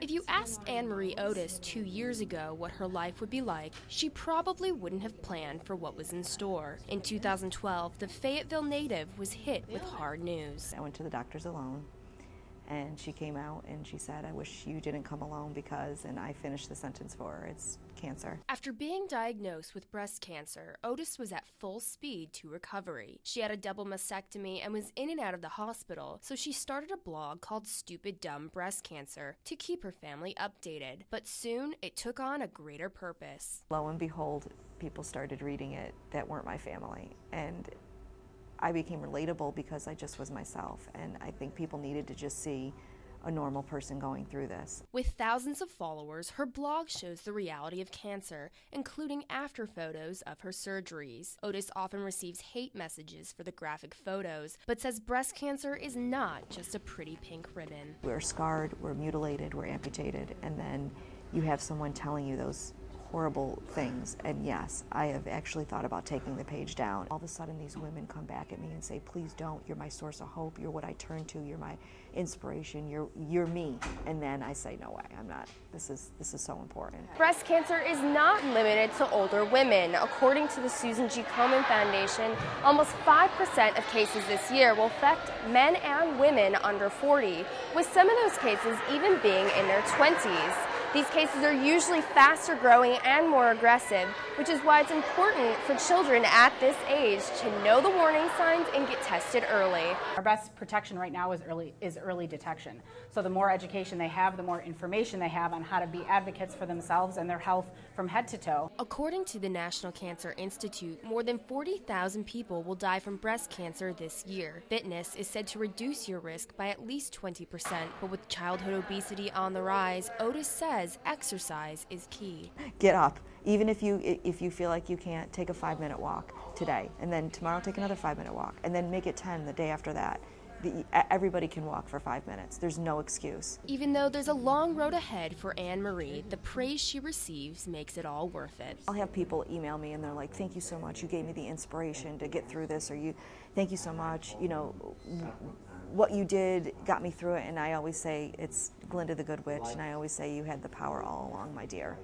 If you asked Anne Marie Otis 2 years ago what her life would be like, she probably wouldn't have planned for what was in store. In 2012, the Fayetteville native was hit with hard news. I went to the doctors alone, and she came out and she said, "I wish you didn't come alone because," and I finished the sentence for her, "it's cancer." After being diagnosed with breast cancer, Otis was at full speed to recovery. She had a double mastectomy and was in and out of the hospital, so she started a blog called Stupid Dumb Breast Cancer to keep her family updated. But soon, it took on a greater purpose. Lo and behold, people started reading it that weren't my family, and I became relatable because I just was myself, and I think people needed to just see a normal person going through this. With thousands of followers, her blog shows the reality of cancer, including after photos of her surgeries. Otis often receives hate messages for the graphic photos, but says breast cancer is not just a pretty pink ribbon. We're scarred, we're mutilated, we're amputated, and then you have someone telling you those horrible things, and yes, I have actually thought about taking the page down. All of a sudden these women come back at me and say, "Please don't, you're my source of hope, you're what I turn to, you're my inspiration, you're me." And then I say, no way, I'm not. This is so important. Breast cancer is not limited to older women. According to the Susan G. Komen Foundation, almost 5% of cases this year will affect men and women under 40, with some of those cases even being in their 20s. These cases are usually faster growing and more aggressive, which is why it's important for children at this age to know the warning signs and get tested early. Our best protection right now is early detection. So the more education they have, the more information they have on how to be advocates for themselves and their health from head to toe. According to the National Cancer Institute, more than 40,000 people will die from breast cancer this year. Fitness is said to reduce your risk by at least 20%, but with childhood obesity on the rise, Otis says exercise is key. Get up. Even if you feel like you can't, take a 5-minute walk today, and then tomorrow take another 5-minute walk, and then make it 10 the day after that. Everybody can walk for 5 minutes. There's no excuse. Even though there's a long road ahead for Anne Marie, the praise she receives makes it all worth it. I'll have people email me and they're like, "Thank you so much. You gave me the inspiration to get through this," or "Thank you so much. You know, what you did got me through it." And I always say, it's Glinda the Good Witch, and I always say, "You had the power all along, my dear."